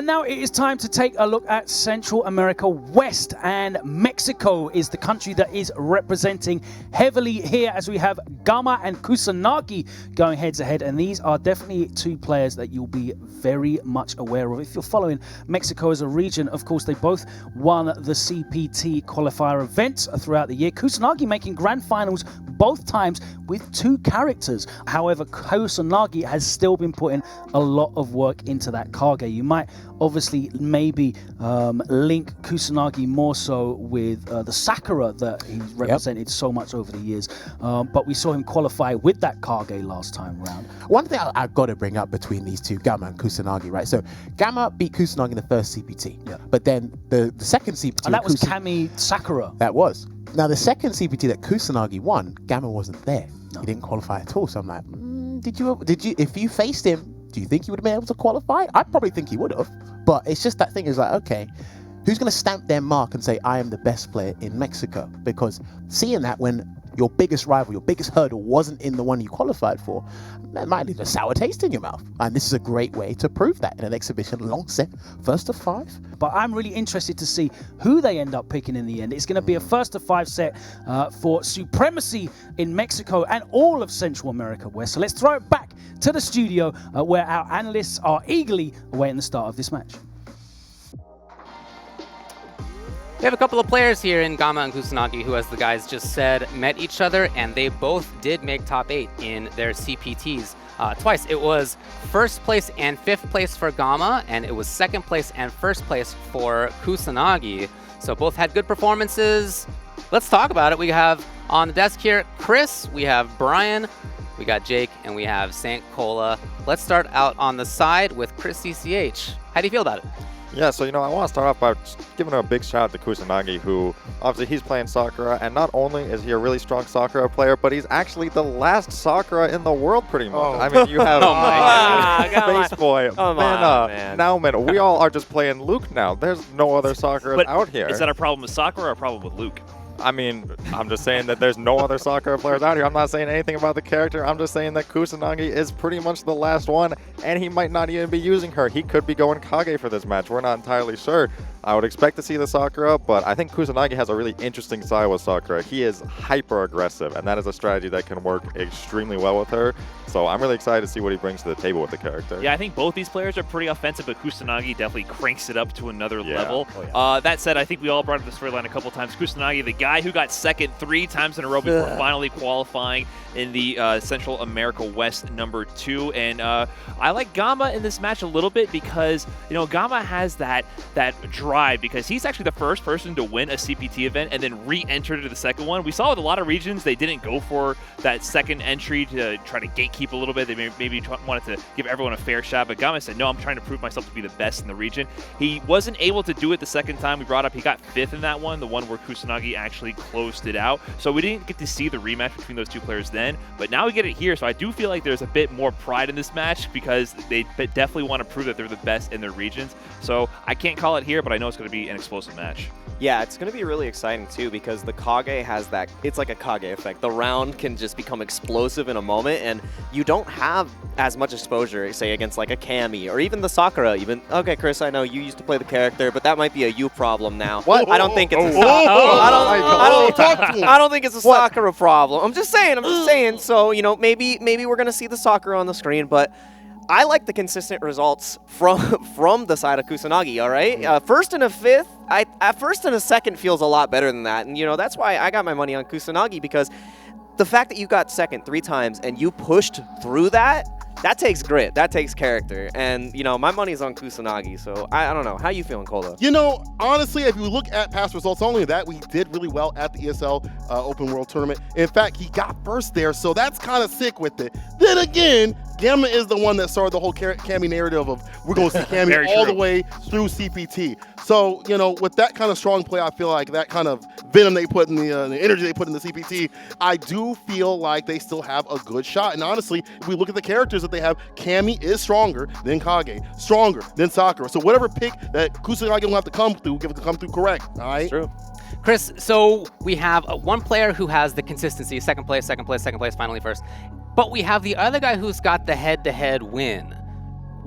And now it is time to take a look at Central America West, and Mexico is the country that is representing heavily here, as we have Gama and Kusanagi going head to head, and these are definitely two players that you'll be very much aware of if you're following Mexico as a region. Of course, they both won the CPT qualifier events throughout the year. Kusanagi making grand finals both times with two characters. However, Kusanagi has still been putting a lot of work into that Kage. You might obviously maybe link Kusanagi more so with the Sakura that he's represented so much over the years, but we saw him qualify with that Kage last time round. One thing I've got to bring up between these two, Gama and Kusanagi, right? So Gama beat Kusanagi in the first CPT, but then the second CPT... And that was Cammy Sakura. That was. Now, the second CPT that Kusanagi won, Gama wasn't there. No. He didn't qualify at all. So I'm like, did you? If you faced him, do you think he would have been able to qualify? I probably think he would have. But it's just that thing is like, okay, who's going to stamp their mark and say, I am the best player in Mexico? Because seeing that when your biggest rival, your biggest hurdle wasn't in the one you qualified for, that might leave a sour taste in your mouth. And this is a great way to prove that in an exhibition long set, first of 5. But I'm really interested to see who they end up picking in the end. It's going to be a first of 5 set for supremacy in Mexico and all of Central America West. So let's throw it back to the studio where our analysts are eagerly awaiting the start of this match. We have a couple of players here in Gama and Kusanagi who, as the guys just said, met each other, and they both did make top 8 in their CPTs twice. It was first place and 5th place for Gama, and it was 2nd place and 1st place for Kusanagi. So both had good performances. Let's talk about it. We have on the desk here Chris, we have Brian, we got Jake, and we have St. Cola. Let's start out on the side with Chris CCH. How do you feel about it? Yeah, so, I want to start off by giving a big shout out to Kusanagi, who, obviously, he's playing Sakura, and not only is he a really strong Sakura player, but he's actually the last Sakura in the world, pretty much. Oh. I mean, you have Space Boy, Mena, Nauman. We all are just playing Luke now. There's no other Sakura out here. Is that a problem with Sakura or a problem with Luke? I mean, I'm just saying that there's no other Sakura players out here. I'm not saying anything about the character. I'm just saying that Kusanagi is pretty much the last one, and he might not even be using her. He could be going Kage for this match. We're not entirely sure. I would expect to see the Sakura, but I think Kusanagi has a really interesting style with Sakura. He is hyper-aggressive, and that is a strategy that can work extremely well with her. So I'm really excited to see what he brings to the table with the character. Yeah, I think both these players are pretty offensive, but Kusanagi definitely cranks it up to another level. That said, I think we all brought up the storyline a couple times. Kusanagi, the guy who got second 3 times in a row before finally qualifying in the Central America West #2. And I like Gama in this match a little bit because, Gama has that drive because he's actually the first person to win a CPT event and then re-enter to the second one. We saw with a lot of regions, they didn't go for that second entry to try to gatekeep a little bit. They maybe wanted to give everyone a fair shot, but Gama said, no, I'm trying to prove myself to be the best in the region. He wasn't able to do it the second time we brought up. He got 5th in that one, the one where Kusanagi actually closed it out. So we didn't get to see the rematch between those two players then, but now we get it here. So I do feel like there's a bit more pride in this match because they definitely want to prove that they're the best in their regions. So I can't call it here, but I know it's going to be an explosive match. Yeah, it's going to be really exciting too because the Kage has that, it's like a Kage effect. The round can just become explosive in a moment, and you don't have as much exposure, say, against like a Cammy or even the Sakura. Even, okay, Chris, I know you used to play the character, but that might be a you problem now. What? I don't think it's a I don't think it's a Sakura problem. I'm just saying. So, maybe we're going to see the Sakura on the screen, but I like the consistent results from the side of Kusanagi, all right? 1st and a 5th, at 1st and a 2nd feels a lot better than that. And, that's why I got my money on Kusanagi, because the fact that you got 2nd 3 times and you pushed through that takes grit, that takes character. And, my money's on Kusanagi, so I don't know. How you feeling, Cola? Honestly, if you look at past results, only that we did really well at the ESL Open World Tournament. In fact, he got 1st there, so that's kind of sick with it. Then again, Gama is the one that started the whole Cammy narrative of we're going to see Cammy all the way through CPT. So, with that kind of strong play, I feel like that kind of venom they put in the energy they put in the CPT, I do feel like they still have a good shot. And honestly, if we look at the characters that they have, Cammy is stronger than Kage, stronger than Sakura. So whatever pick that Kusanagi will have to come through, give it to come through correct. All right? That's true. Chris, so we have one player who has the consistency, 2nd place, 2nd place, 2nd place, finally 1st. But we have the other guy who's got the head-to-head win.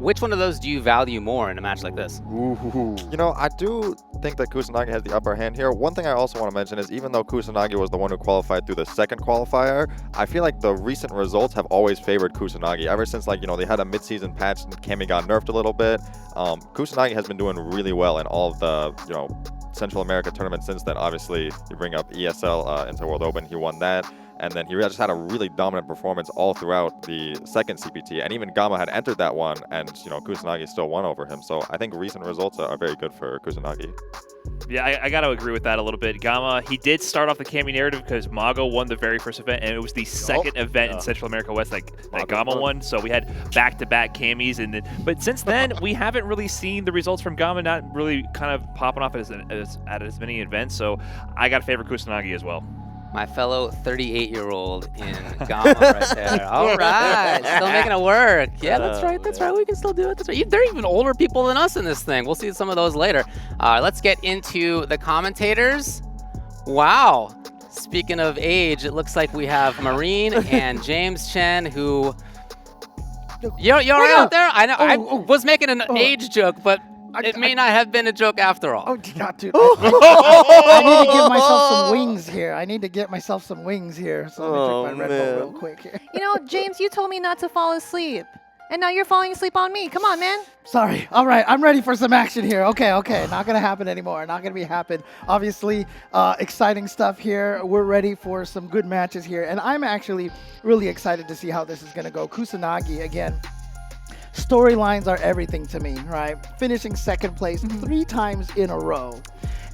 Which one of those do you value more in a match like this? You know, I do think that Kusanagi has the upper hand here. One thing I also want to mention is even though Kusanagi was the one who qualified through the second qualifier, I feel like the recent results have always favored Kusanagi. Ever since, like, you know, they had a mid-season patch and Cammy got nerfed a little bit, Kusanagi has been doing really well in all of the, you know, Central America tournaments since then. Obviously, you bring up ESL into World Open, he won that. And then he just had a really dominant performance all throughout the second CPT. And even Gama had entered that one, and, you know, Kusanagi still won over him. So I think recent results are very good for Kusanagi. Yeah, I got to agree with that a little bit. Gama, he did start off the Cammy narrative because Mago won the very first event, and it was the second event in Central America West that Gama won. So we had back-to-back Cammys. But since then, we haven't really seen the results from Gama not really kind of popping off at as many events. So I got to favor Kusanagi as well. My fellow 38-year-old in Gama right there. All right, still making it work. Yeah, that's right. That's right. We can still do it. That's right. There are even older people than us in this thing. We'll see some of those later. Let's get into the commentators. Wow. Speaking of age, it looks like we have Marine and James Chen, who... You're out there? I know. I was making an age joke, but... It may not have been a joke after all. Oh, God, dude. I need to give myself some wings here. I need to get myself some wings here. So let me drink my Red Bull real quick here. You know, James, you told me not to fall asleep. And now you're falling asleep on me. Come on, man. Sorry. All right. I'm ready for some action here. Okay. Not going to happen anymore. Not going to be happen. Obviously, exciting stuff here. We're ready for some good matches here. And I'm actually really excited to see how this is going to go. Kusanagi, again. Storylines are everything to me, right? Finishing second place 3 times in a row.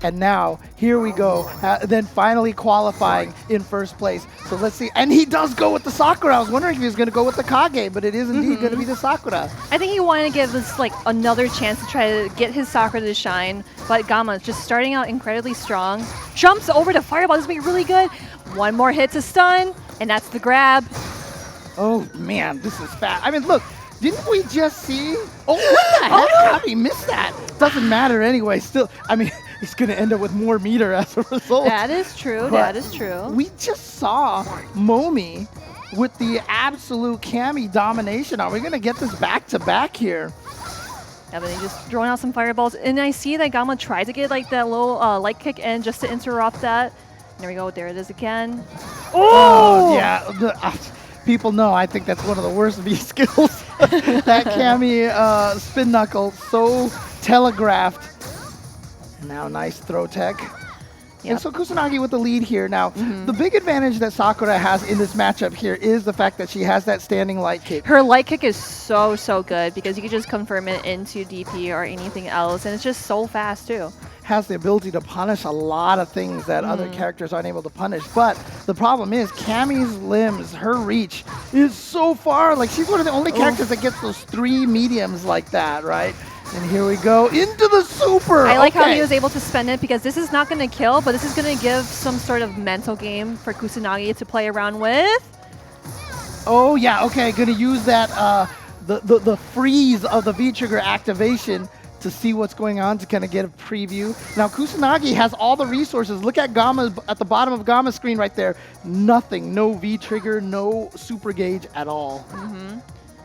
And now, here we go. Then finally qualifying in first place. So let's see. And he does go with the Sakura. I was wondering if he was going to go with the Kage, but it is indeed going to be the Sakura. I think he wanted to give this like another chance to try to get his Sakura to shine. But Gama just starting out incredibly strong. Jumps over to Fireball. This is going to be really good. One more hit to stun, and that's the grab. Oh, man. This is fast. I mean, look. Didn't we just see? Oh, what the heck? How did he miss that? Doesn't matter anyway. Still, I mean, he's going to end up with more meter as a result. That is true. But that is true. We just saw Momi with the absolute Cammy domination. Are we going to get this back-to-back here? Yeah, but they just throwing out some fireballs. And I see that Gama tried to get like that little light kick in just to interrupt that. There we go. There it is again. Oh, yeah. People know I think that's one of the worst V skills. That Cammy spin knuckle, so telegraphed. And now nice throw tech. Yep. And so Kusanagi with the lead here. Now, the big advantage that Sakura has in this matchup here is the fact that she has that standing light kick. Her light kick is so good because you can just confirm it into DP or anything else, and it's just so fast too. Has the ability to punish a lot of things that other characters aren't able to punish. But the problem is Cammy's limbs, her reach is so far. Like, she's one of the only characters that gets those 3 mediums like that, right? And here we go into the super. I like how he was able to spend it because this is not going to kill, but this is going to give some sort of mental game for Kusanagi to play around with. Oh, yeah. Okay, going to use that, the freeze of the V-trigger activation to see what's going on, to kind of get a preview. Now, Kusanagi has all the resources. Look at Gama at the bottom of Gama's screen right there. Nothing. No V-trigger, no super gauge at all.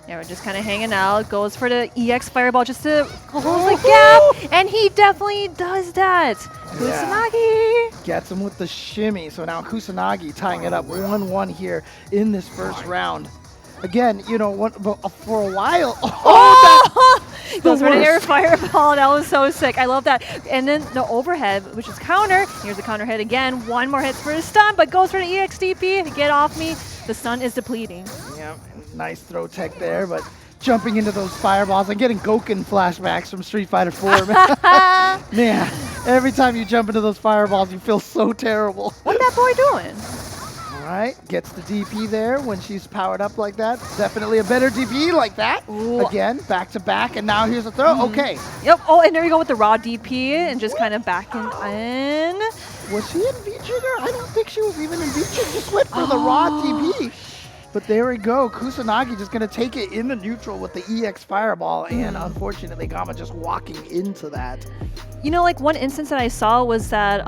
Yeah, we're just kind of hanging out. Goes for the EX Fireball just to close the gap. And he definitely does that. Kusanagi gets him with the shimmy. So now Kusanagi tying it up 1-1 here in this first round. Again, you know, for a while. Goes for the air fireball. That was so sick. I love that. And then the overhead, which is counter. Here's the counter hit again. 1 more hit for the stun, but goes for the EXDP. Get off me. The stun is depleting. Yeah, nice throw tech there, but jumping into those fireballs and getting Goken flashbacks from Street Fighter 4. Man, every time you jump into those fireballs, you feel so terrible. What's that boy doing? All right, gets the DP there when she's powered up like that. Definitely a better DP like that. Ooh. Again, back to back, and now here's a throw. Okay. Yep. Oh, and there you go with the raw DP and just kind of backing in. Was she in V-trigger? I don't think she was even in V-trigger. Just went for the raw DP. But there we go. Kusanagi just going to take it in the neutral with the EX Fireball, and unfortunately, Gama just walking into that. You know, like one instance that I saw was that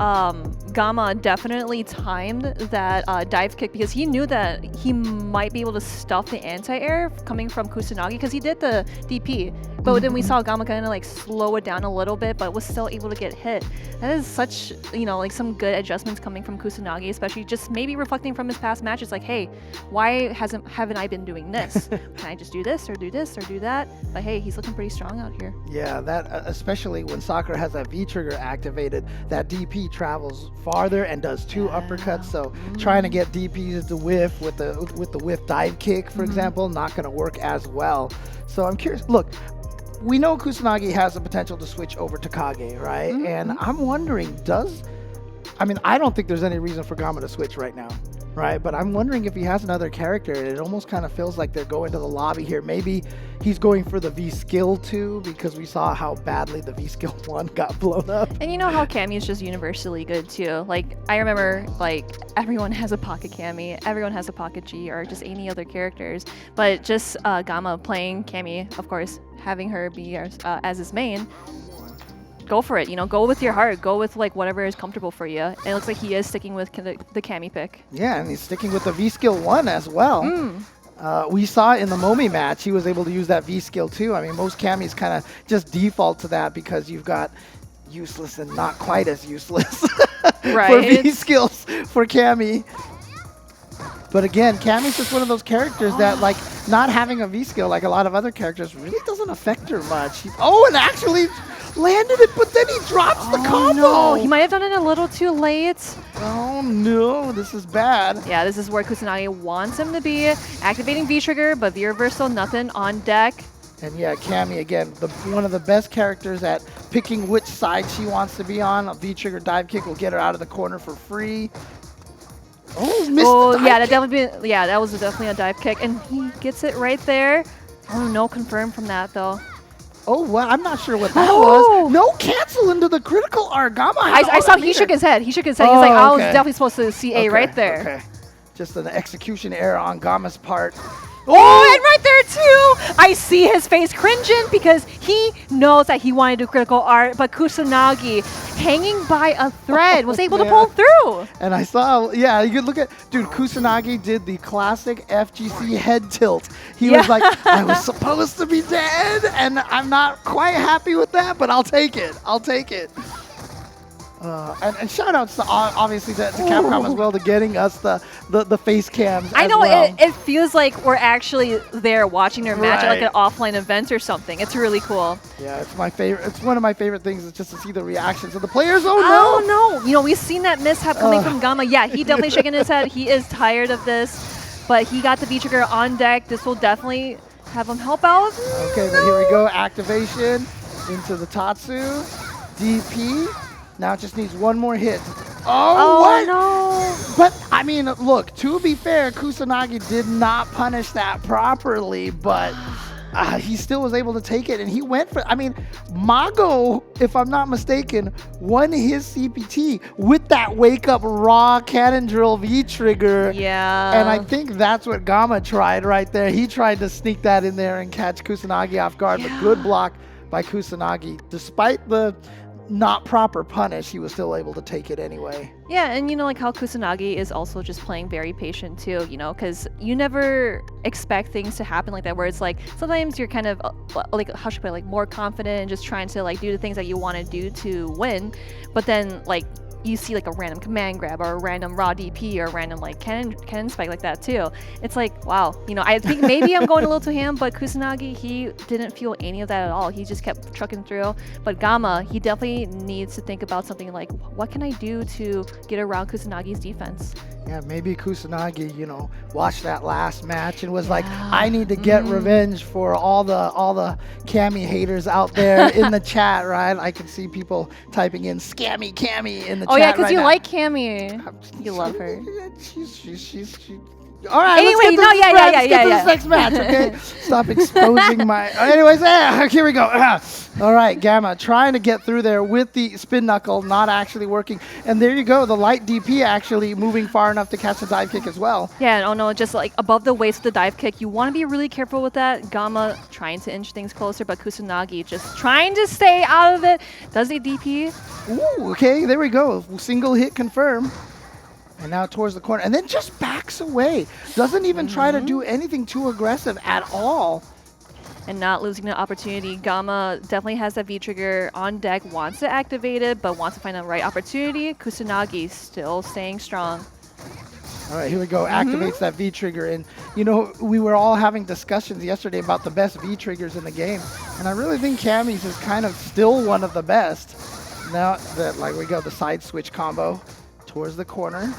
Gama definitely timed that dive kick because he knew that he might be able to stuff the anti-air coming from Kusanagi because he did the DP. But then we saw Gama kind of like slow it down a little bit, but was still able to get hit. That is such, you know, like some good adjustments coming from Kusanagi, especially just maybe reflecting from his past matches. Like, hey, why haven't I been doing this? Can I just do this or do that? But hey, he's looking pretty strong out here. Yeah, that especially when Sakura has that V trigger activated, that DP travels farther and does 2 uppercuts. So trying to get DPs to whiff with the whiff dive kick, for example, not going to work as well. So I'm curious. Look, we know Kusanagi has the potential to switch over to Kage, right? And I'm wondering, I mean, I don't think there's any reason for Gama to switch right now, right? But I'm wondering if he has another character. It almost kind of feels like they're going to the lobby here. Maybe he's going for the V-Skill 2 because we saw how badly the V-Skill 1 got blown up. And you know how Cammy is just universally good too. Like, I remember, like, everyone has a pocket Cammy, everyone has a pocket G, or just any other characters. But just Gama playing Cammy, of course, having her be as his main, go for it, you know, go with your heart, go with like whatever is comfortable for you. And it looks like he is sticking with the Cammy pick. Yeah, and he's sticking with the V-Skill 1 as well. We saw in the Momi match, he was able to use that V-Skill too. I mean, most Cammys kind of just default to that because you've got useless and not quite as useless for V-Skills for Cammy. But again, Cammy's just one of those characters that, like, not having a V-Skill like a lot of other characters really doesn't affect her much. And actually landed it, but then he drops the combo. No, he might have done it a little too late. Oh no, this is bad. Yeah, this is where Kusanagi wants him to be. Activating V-Trigger, but V-Reversal, nothing on deck. And yeah, Cammy, again, one of the best characters at picking which side she wants to be on. A V-Trigger dive kick will get her out of the corner for free. Oh, missed the dive kick. that was definitely a dive kick, and he gets it right there. Oh, no confirm from that, though. Oh, well, I'm not sure what that was. No cancel into the critical Argama. I saw he shook his head. He shook his head. He's like, I was definitely supposed to see A right there. Okay. Just an execution error on Gama's part. Oh, and right there too! I see his face cringing because he knows that he wanted to do critical art, but Kusanagi, hanging by a thread, was able to pull through. And I saw, yeah, you could look at, dude, Kusanagi did the classic FGC head tilt. He was like, I was supposed to be dead, and I'm not quite happy with that, but I'll take it. I'll take it. And shout outs to, obviously to Capcom as well, to getting us the face cams. I know, well. it feels like we're actually there watching their match at like an offline event or something. It's really cool. Yeah, it's my favorite. It's one of my favorite things is just to see the reactions of the players. Oh no! You know, we've seen that mishap coming from Gama. Yeah, he definitely shaking his head. He is tired of this, but he got the V-Trigger on deck. This will definitely have him help out. Okay, but here we go. Activation into the Tatsu. DP. Now it just needs one more hit. Oh, what? No. But, I mean, look, to be fair, Kusanagi did not punish that properly, but he still was able to take it, and he went for, I mean, Mago, if I'm not mistaken, won his CPT with that wake-up raw cannon drill V-trigger. Yeah. And I think that's what Gama tried right there. He tried to sneak that in there and catch Kusanagi off guard, but good block by Kusanagi. Despite the not proper punish, he was still able to take it anyway. Yeah, and you know, like how Kusanagi is also just playing very patient too, you know, because you never expect things to happen like that, where it's like sometimes you're kind of like, how should I put it, like more confident and just trying to like do the things that you want to do to win, but then like you see like a random command grab or a random raw DP or a random like cannon spike like that too. It's like, wow, you know, I think maybe I'm going a little to him, but Kusanagi, he didn't feel any of that at all. He just kept trucking through. But Gama, he definitely needs to think about something like, what can I do to get around Kusanagi's defense? Yeah, maybe Kusanagi, you know, watched that last match and was like, I need to get revenge for all the Cammy haters out there in the chat, right? I can see people typing in "scammy Cammy" in the chat. Oh yeah, because you now. like Cammy. You love her. She's all right. Anyway, Let's get to this next match, okay? Stop exposing my. Anyways, here we go. All right, Gama trying to get through there with the spin knuckle, not actually working. And there you go, the light DP actually moving far enough to catch the dive kick as well. Yeah, and oh no, just like above the waist with the dive kick. You want to be really careful with that. Gama trying to inch things closer, but Kusanagi just trying to stay out of it. Does the DP? Ooh, okay, there we go. Single hit confirm. And now towards the corner. And then just backs away. Doesn't even try to do anything too aggressive at all. And not losing the opportunity. Gama definitely has that V-trigger on deck, wants to activate it, but wants to find the right opportunity. Kusanagi still staying strong. All right, here we go. Activates that V-trigger. And, you know, we were all having discussions yesterday about the best V-triggers in the game. And I really think Cammy's is kind of still one of the best. Now that, like, we go the side switch combo towards the corner.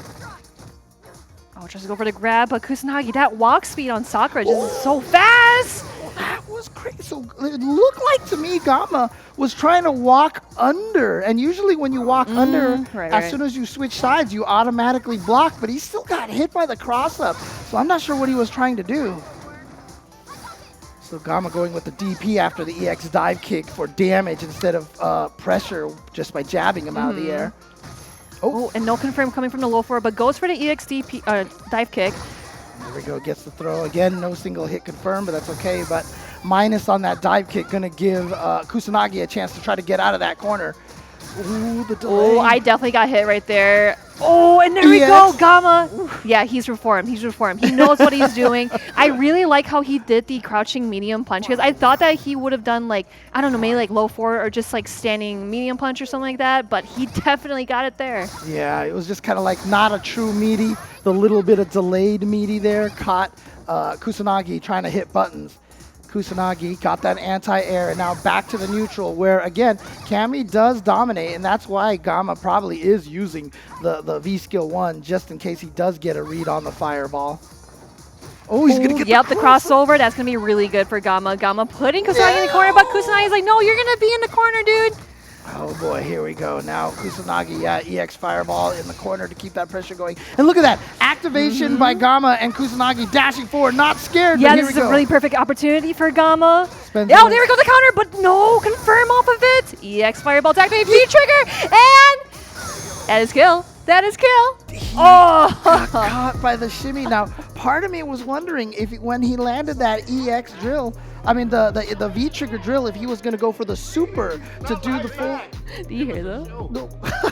Oh, tries to go for the grab, but Kusanagi, that walk speed on Sakura just is so fast. That was crazy. So it looked like to me Gama was trying to walk under. And usually when you walk under, as soon as you switch sides, you automatically block. But he still got hit by the cross-up. So I'm not sure what he was trying to do. So Gama going with the DP after the EX dive kick for damage instead of pressure just by jabbing him out of the air. Oh, and no confirm coming from the low floor, but goes for the EX DP, dive kick. There we go, gets the throw. Again, no single hit confirmed, but that's okay. But minus on that dive kick, gonna give Kusanagi a chance to try to get out of that corner. Ooh, the delay. Oh, I definitely got hit right there. Oh, and there we go, Gama. Yeah, he's reformed. He's reformed. He knows what he's doing. I really like how he did the crouching medium punch because I thought that he would have done like, I don't know, maybe like low forward or just like standing medium punch or something like that, but he definitely got it there. Yeah, it was just kind of like not a true meaty. The little bit of delayed meaty there caught Kusanagi trying to hit buttons. Kusanagi got that anti-air, and now back to the neutral where, again, Cammy does dominate, and that's why Gama probably is using the V-Skill 1 just in case he does get a read on the fireball. Oh, he's going to get the crossover. That's going to be really good for Gama. Gama putting Kusanagi in the corner, but Kusanagi's like, no, you're going to be in the corner, dude. Oh boy, here we go. Now Kusanagi, EX Fireball in the corner to keep that pressure going. And look at that, activation by Gama and Kusanagi dashing forward, not scared. Yeah, this is a really perfect opportunity for Gama. Oh, there we go, the counter, but no, confirm off of it. EX Fireball to activate V-trigger, and that is kill. That is kill. Got caught by the shimmy. Now, part of me was wondering if when he landed that EX drill, I mean the V-trigger drill, if he was going to go for the super to do the full. Do you hear that? No.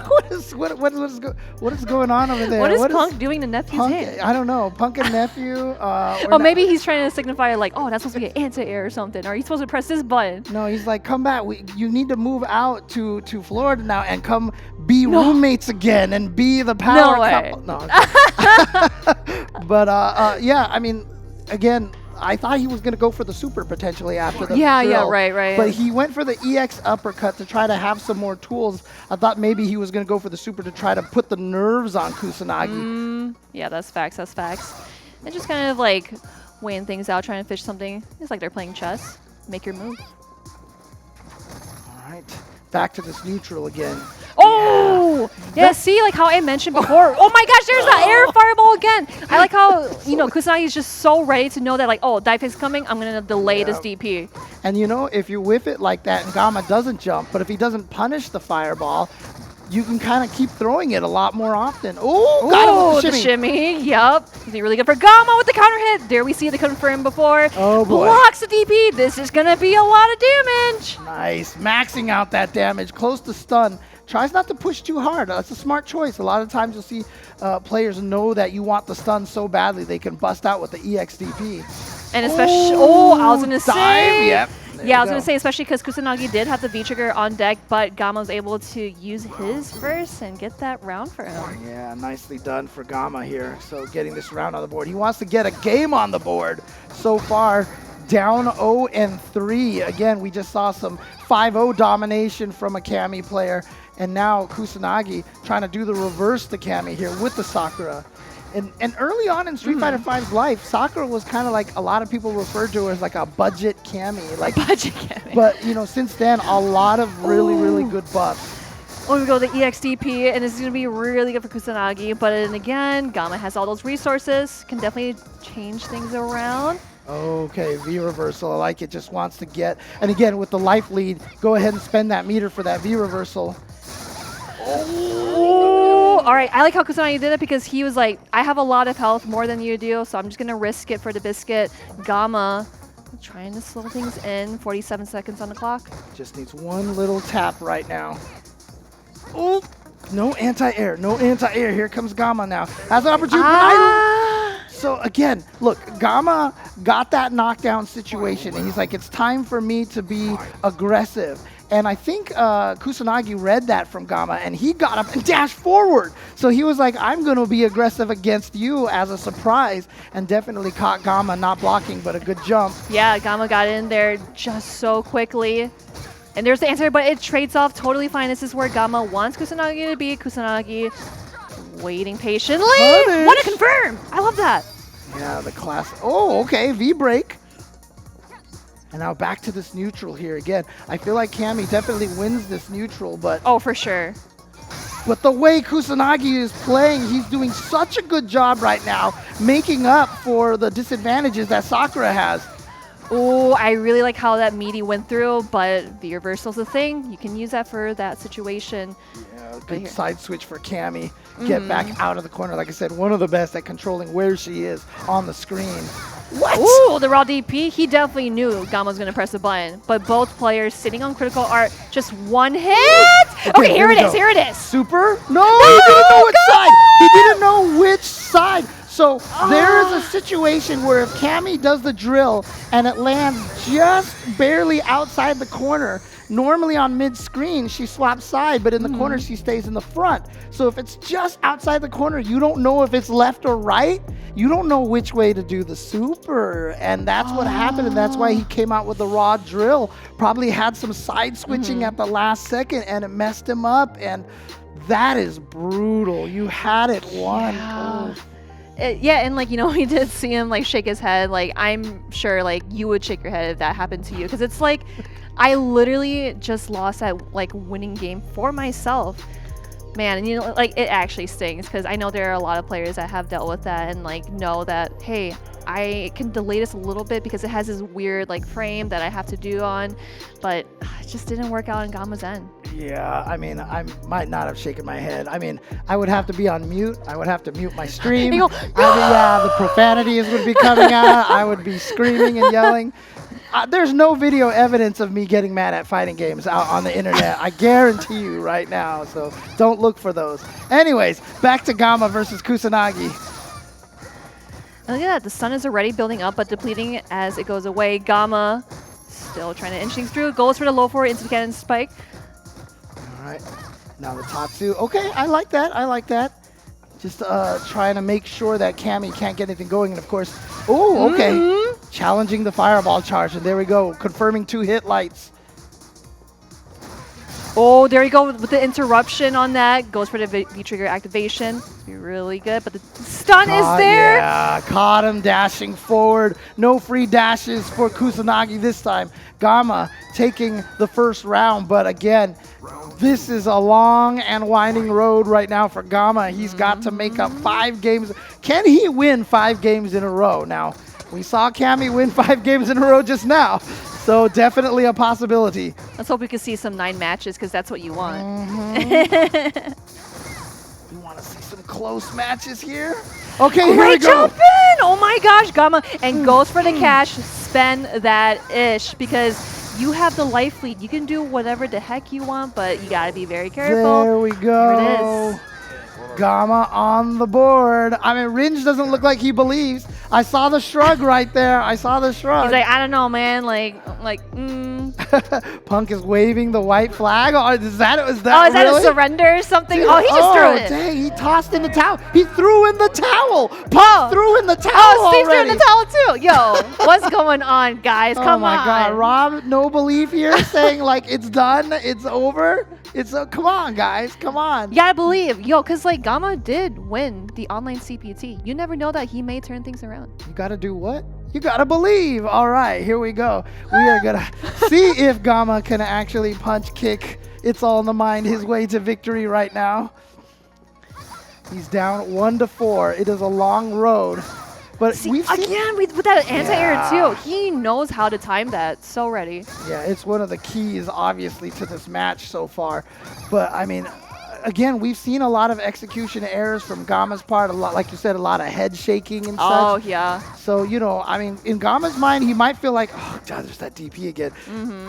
what is going on over there? What is Punk doing to Nephew's hand? I don't know. Punk and Nephew. Oh, maybe he's trying to signify like, oh, that's supposed to be an anti-air or something. Or he's supposed to press this button. No, he's like, come back. You need to move out to Florida now and come be roommates again and be the power couple. No. But yeah, I mean, again, I thought he was going to go for the super potentially after the drill. Yeah, right. But he went for the EX uppercut to try to have some more tools. I thought maybe he was going to go for the super to try to put the nerves on Kusanagi. Yeah, that's facts. And just kind of like weighing things out, trying to fish something. It's like they're playing chess. Make your move. All right. Back to this neutral again. Oh! Yeah, see, like how I mentioned before. Oh my gosh, there's that air fireball again. I like how, you know, Kusanagi is just so ready to know that, like, oh, dive kick's coming, I'm going to delay this DP. And, you know, if you whiff it like that and Gama doesn't jump, but if he doesn't punish the fireball, you can kind of keep throwing it a lot more often. Oh, got him with the shimmy. Yup. Is he really good for Gama with the counter hit? There we see the confirm before. Oh, boy. Blocks the DP. This is going to be a lot of damage. Nice. Maxing out that damage. Close to stun. Tries not to push too hard. That's a smart choice. A lot of times you'll see players know that you want the stun so badly they can bust out with the EXDP. And especially, I was going to say. Yep. Yeah, I was going to say, especially because Kusanagi did have the V-trigger on deck, but Gama was able to use his first and get that round for him. Yeah, nicely done for Gama here. So getting this round on the board. He wants to get a game on the board. So far, down 0-3. Again, we just saw some 5-0 domination from a Cammy player. And now Kusanagi trying to do the reverse to Cammy here with the Sakura. And early on in Street Fighter V's life, Sakura was kind of like a lot of people referred to her as like a budget Cammy. Like budget Cammy. But, you know, since then, a lot of really good buffs. Oh, we go to the EXDP, and this is going to be really good for Kusanagi. But then again, Gama has all those resources, can definitely change things around. Okay, V reversal. I like it. Just wants to get. And again, with the life lead, go ahead and spend that meter for that V reversal. Oh, all right. I like how Kusanagi did it because he was like, I have a lot of health, more than you do, so I'm just going to risk it for the biscuit. Gama trying to slow things in. 47 seconds on the clock. Just needs one little tap right now. Oh, no anti-air, no anti-air. Here comes Gama now. Has an opportunity. So again, look, Gama got that knockdown situation, and he's like, it's time for me to be aggressive. And I think Kusanagi read that from Gama, and he got up and dashed forward. So he was like, I'm going to be aggressive against you as a surprise, and definitely caught Gama not blocking, but a good jump. Yeah, Gama got in there just so quickly. And there's the answer, but it trades off totally fine. This is where Gama wants Kusanagi to be. Kusanagi waiting patiently. Want to confirm. I love that. Yeah, the class. Oh, okay, V-break. And now back to this neutral here again. I feel like Cammy definitely wins this neutral, but... Oh, for sure. But the way Kusanagi is playing, he's doing such a good job right now, making up for the disadvantages that Sakura has. Oh, I really like how that meaty went through, but the reversal's a thing. You can use that for that situation. Yeah, good side switch for Cammy. Get back out of the corner. Like I said, one of the best at controlling where she is on the screen. What? Ooh, the raw DP. He definitely knew Gama was going to press the button, but both players sitting on critical are just one hit. Okay, here it is. Here it is. Super? No, he didn't know which side. He didn't know which side. So there is a situation where if Cammy does the drill and it lands just barely outside the corner, normally on mid-screen, she swaps side, but in the corner, she stays in the front. So if it's just outside the corner, you don't know if it's left or right. You don't know which way to do the super. And that's what happened, and that's why he came out with the raw drill. Probably had some side switching at the last second, and it messed him up. And that is brutal. You had it won. Yeah. Yeah, and like, you know, we did see him like shake his head. Like, I'm sure like you would shake your head if that happened to you, because it's like I literally just lost that like winning game for myself, man. And you know, like it actually stings, because I know there are a lot of players that have dealt with that and like know that, hey, I can delay this a little bit because it has this weird like frame that I have to do on, but it just didn't work out in Gama's end. Yeah, I mean, I might not have shaken my head. I mean, I would have to be on mute. I would have to mute my stream. You go, yeah, the profanities would be coming out. I would be screaming and yelling. There's no video evidence of me getting mad at fighting games out on the internet. I guarantee you right now, so don't look for those. Anyways, back to Gama versus Kusanagi. Look at that, the sun is already building up, but depleting as it goes away. Gama still trying to inch things through, goes for the low forward into the cannon spike. All right, now the Tatsu. Okay, I like that, I like that. Just trying to make sure that Cammy can't get anything going, and of course, oh, okay. Challenging the fireball charge, and there we go, confirming 2 hit lights. Oh, there you go with the interruption on that. Goes for the V-trigger activation. Be really good, but the stun is there. Yeah, caught him dashing forward. No free dashes for Kusanagi this time. Gama taking the first round, but again, this is a long and winding road right now for Gama. He's got to make up 5 games. Can he win 5 games in a row? Now, we saw Cammy win 5 games in a row just now. So definitely a possibility. Let's hope we can see some 9 matches, because that's what you want. We want to see some close matches here. Okay, here we Great go. jump in! Oh my gosh, Gama. And goes for the cash. Spend that ish, because you have the life lead. You can do whatever the heck you want, but you got to be very careful. There we go. There it is. Gama on the board. I mean, Ringe doesn't look like he believes. I saw the shrug right there. I saw the shrug. He's like, I don't know, man. Punk is waving the white flag. Oh, is that Oh, is really? that a surrender or something? Dude, Oh, he just threw it. Dang, he tossed in the towel. He threw in the towel. Punk threw in the towel Oh, Steve threw already. in the towel too. Yo, what's going on, guys? Come Oh my on. God, Rob, no belief here, saying like it's done, it's over. It's come on, guys, come on. You gotta believe, yo, because like Gama did win the online CPT. You never know that he may turn things around. You gotta do what? You gotta believe. All right, here we go. We are gonna see if Gama can actually punch kick. It's all in the mind his way to victory right now. He's down 1-4. It is a long road. But See, we've seen, again, with that anti-air Yeah. too, he knows how to time that. So ready. yeah, it's one of the keys, obviously, to this match so far. But I mean, again, we've seen a lot of execution errors from Gama's part. A lot, like you said, a lot of head shaking and Oh, such. yeah. So, you know, I mean, in Gama's mind, he might feel like, oh, God, there's that DP again.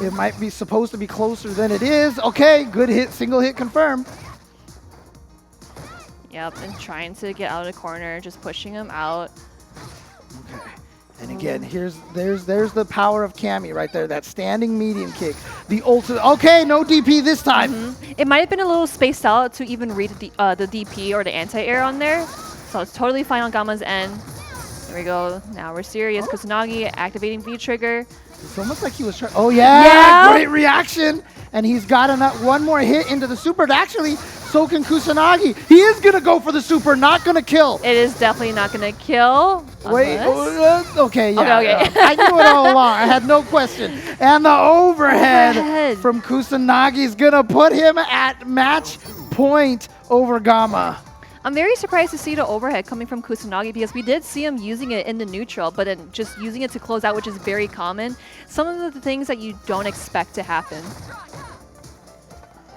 It might be supposed to be closer than it is. Okay, good hit, single hit confirmed. Yep, and trying to get out of the corner, just pushing him out. Okay. And again, there's the power of Cammy right there, that standing medium kick. The ultimate. Okay, no DP this time. It might have been a little spaced out to even read the DP or the anti-air on there. So it's totally fine on Gama's end. There we go. Now we're serious. Kusanagi activating V-trigger. It's almost like he was trying. Oh, yeah, great reaction. And he's got one more hit into the super. And actually, so can Kusanagi. He is going to go for the super, not going to kill. It is definitely not going to kill. Wait, okay, yeah. Okay. I knew it all along. I had no question. And the overhead from Kusanagi is going to put him at match point over Gama. I'm very surprised to see the overhead coming from Kusanagi because we did see him using it in the neutral, but then just using it to close out, which is very common. Some of the things that you don't expect to happen.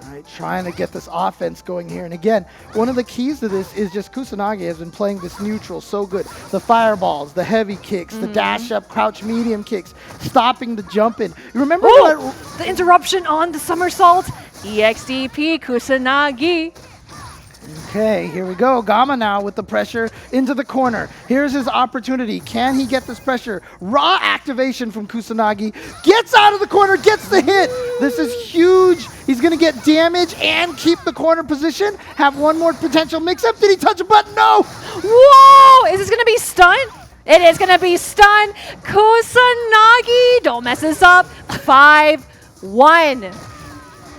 All right, trying to get this offense going here. And again, one of the keys to this is just Kusanagi has been playing this neutral so good. The fireballs, the heavy kicks, the dash up, crouch medium kicks, stopping the jump in. You remember the interruption on the somersault? EXDP Kusanagi. Okay, here we go. Gama now with the pressure into the corner. Here's his opportunity. Can he get this pressure? Raw activation from Kusanagi. Gets out of the corner, gets the hit. This is huge. He's going to get damage and keep the corner position. Have one more potential mix-up. Did he touch a button? No! Whoa! Is this going to be stun? It is going to be stun. Kusanagi! Don't mess this up. 5-1.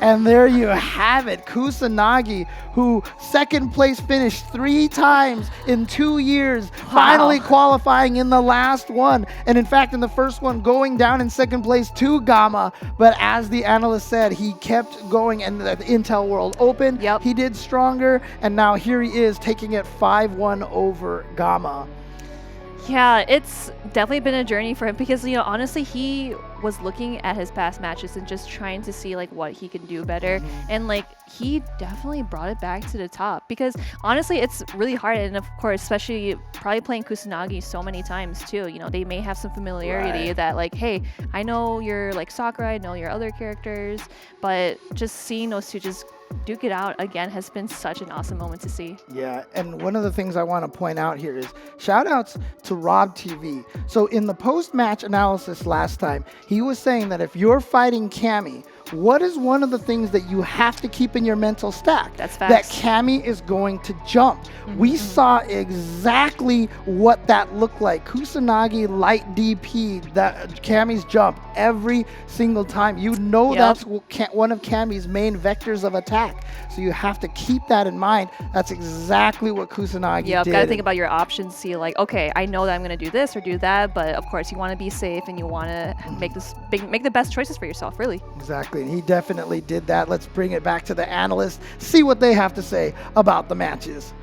And there you have it, Kusanagi, who second place finished 3 times in 2 years, finally qualifying in the last one. And in fact, in the first one, going down in second place to Gama. But as the analyst said, he kept going, and the Intel World Open, he did stronger. And now here he is taking it 5-1 over Gama. Yeah, it's definitely been a journey for him because, you know, honestly, he was looking at his past matches and just trying to see like what he can do better. And like he definitely brought it back to the top because honestly, it's really hard. And of course, especially probably playing Kusanagi so many times too, you know, they may have some familiarity that like, hey, I know you're like Sakura, I know your other characters, but just seeing those two just duke it out again has been such an awesome moment to see. Yeah, and one of the things I want to point out here is shout outs to Rob TV. So in the post-match analysis last time, he was saying that if you're fighting Cammy, what is one of the things that you have to keep in your mental stack? That's that facts. Cammy is going to jump. We saw exactly what that looked like. Kusanagi light DP, that Cammy's jump every single time. You know that's one of Cammy's main vectors of attack. So you have to keep that in mind. That's exactly what Kusanagi did. Got to think about your options. See, like, okay, I know that I'm going to do this or do that, but of course you want to be safe and you want to make the best choices for yourself, really. Exactly, and he definitely did that. Let's bring it back to the analysts, see what they have to say about the matches.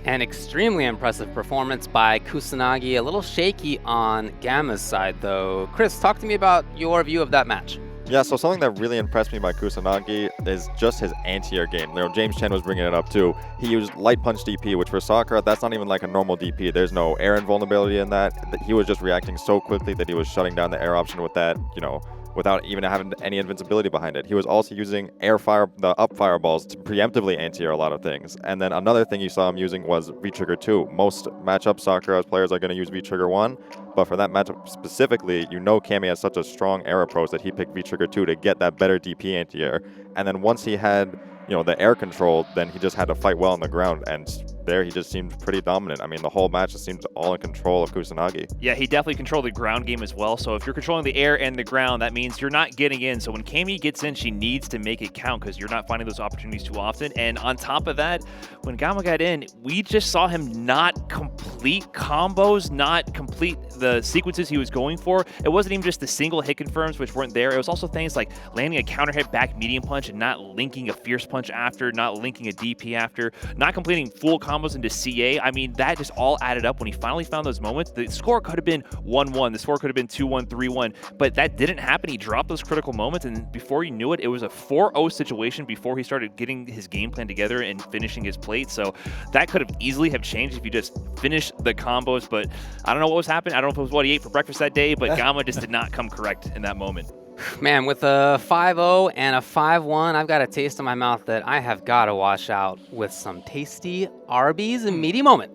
An extremely impressive performance by Kusanagi, a little shaky on Gama's side though. Chris, talk to me about your view of that match. Yeah, so something that really impressed me by Kusanagi is just his anti-air game. You know, James Chen was bringing it up too. He used light punch DP, which for Sakura, that's not even like a normal DP. There's no air invulnerability in that. He was just reacting so quickly that he was shutting down the air option with that, you know, without even having any invincibility behind it. He was also using the up fireballs to preemptively anti-air a lot of things. And then another thing you saw him using was V-Trigger 2. Most matchup Sakura players are going to use V-Trigger 1, but for that matchup specifically, you know Cammy has such a strong air approach that he picked V-Trigger 2 to get that better DP anti-air. And then once he had, you know, the air control, then he just had to fight well on the ground, and there he just seemed pretty dominant. I mean, the whole match just seemed all in control of Kusanagi. Yeah, he definitely controlled the ground game as well. So if you're controlling the air and the ground, that means you're not getting in. So when Cammy gets in, she needs to make it count because you're not finding those opportunities too often. And on top of that, when Gama got in, we just saw him not complete combos, not complete the sequences he was going for. It wasn't even just the single hit confirms, which weren't there. It was also things like landing a counter hit back medium punch and not linking a fierce punch after, not linking a DP after, not completing full combos into CA. I mean, that just all added up when he finally found those moments. The score could have been 1-1. The score could have been 2-1, 3-1, but that didn't happen. He dropped those critical moments, and before you knew it, it was a 4-0 situation before he started getting his game plan together and finishing his plate. So that could have easily have changed if you just finished the combos, but I don't know what was happening. I don't know if it was what he ate for breakfast that day, but Gama just did not come correct in that moment. Man, with a 5-0 and a 5-1, I've got a taste in my mouth that I have got to wash out with some tasty Arby's and meaty moment.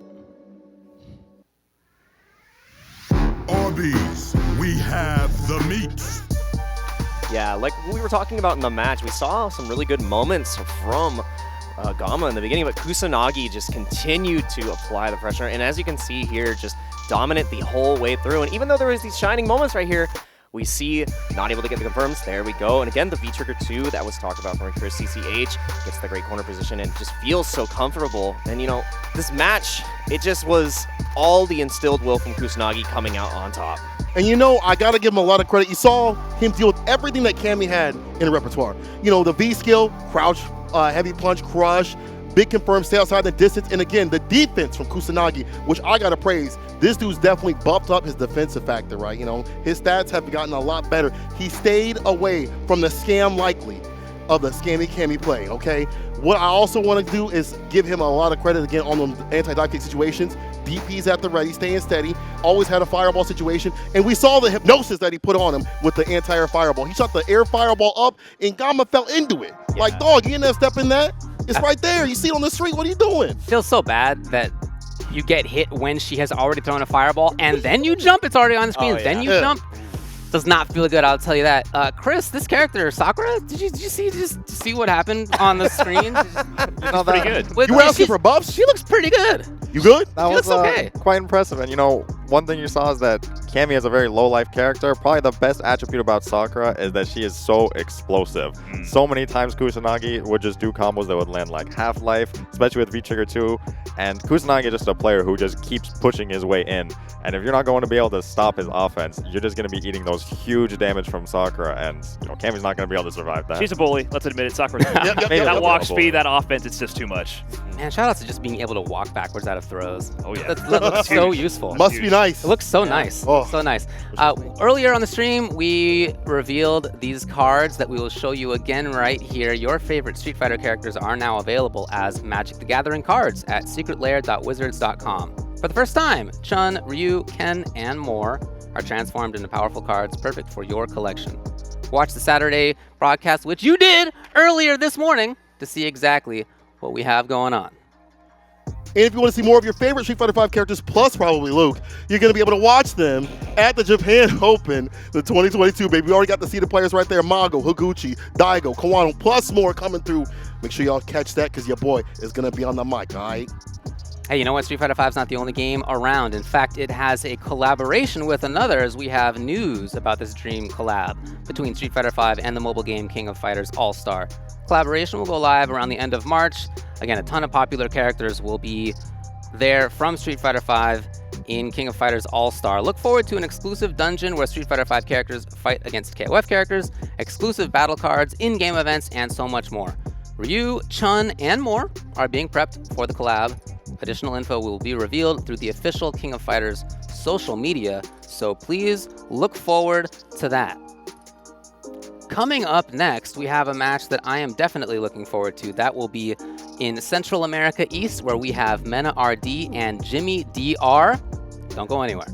Arby's, we have the meat. Yeah, like we were talking about in the match, we saw some really good moments from Gama in the beginning, but Kusanagi just continued to apply the pressure. And as you can see here, just dominant the whole way through. And even though there was these shining moments right here, we see not able to get the confirms. There we go. And again, the V-Trigger 2 that was talked about from Chris CCH gets the great corner position and just feels so comfortable. And, you know, this match, it just was all the instilled will from Kusanagi coming out on top. And you know, I gotta give him a lot of credit. You saw him deal with everything that Cammy had in the repertoire. You know, the V skill, crouch, heavy punch, crush, big confirm, stay outside the distance, and again, the defense from Kusanagi, which I gotta praise. This dude's definitely bumped up his defensive factor, right? You know, his stats have gotten a lot better. He stayed away from the scam likely of the scammy Cammy play, okay? What I also want to do is give him a lot of credit again on those anti-dive kick situations. DP's at the ready, staying steady, always had a fireball situation, and we saw the hypnosis that he put on him with the anti-air fireball. He shot the air fireball up, and Gama fell into it. Yeah. Like, dog, you in there stepping that? It's right there. You see it on the street. What are you doing? Feels so bad that you get hit when she has already thrown a fireball, and then you jump. It's already on the screen. Then you jump. Does not feel good, I'll tell you that. Chris, this character, Sakura, did you see what happened on the screen? Pretty good. You were asking for buffs? She looks pretty good. You good? That She was looks okay. quite impressive. And, you know, one thing you saw is that Cammy is a very low-life character. Probably the best attribute about Sakura is that she is so explosive. So many times Kusanagi would just do combos that would land like half-life, especially with V-Trigger 2. And Kusanagi is just a player who just keeps pushing his way in. And if you're not going to be able to stop his offense, you're just going to be eating those huge damage from Sakura. And, you know, Cammy's not going to be able to survive that. She's a bully. Let's admit it. Sakura's a bully. That walk speed, that offense, it's just too much. Man, shout out to just being able to walk backwards out of throws. Oh, yeah. That looks so useful. Must be nice. It looks so nice. Oh. So nice. Earlier on the stream, we revealed these cards that we will show you again right here. Your favorite Street Fighter characters are now available as Magic the Gathering cards at secretlair.wizards.com. For the first time, Chun, Ryu, Ken, and more are transformed into powerful cards perfect for your collection. Watch the Saturday broadcast, which you did earlier this morning, to see exactly what we have going on. And if you want to see more of your favorite Street Fighter V characters, plus probably Luke, you're going to be able to watch them at the Japan Open, the 2022, baby. We already got to see the players right there. Mago, Higuchi, Daigo, Kawano, plus more coming through. Make sure y'all catch that because your boy is going to be on the mic, all right? Hey, you know what? Street Fighter V is not the only game around. In fact, it has a collaboration with another, as we have news about this dream collab between Street Fighter V and the mobile game King of Fighters All-Star. Collaboration will go live around the end of March. Again, a ton of popular characters will be there from Street Fighter V in King of Fighters All-Star. Look forward to an exclusive dungeon where Street Fighter V characters fight against KOF characters, exclusive battle cards, in-game events, and so much more. Ryu, Chun, and more are being prepped for the collab. Additional info will be revealed through the official King of Fighters social media, so please look forward to that. Coming up next, we have a match that I am definitely looking forward to. That will be in Central America East, where we have Mena RD and Jimmy DR. Don't go anywhere.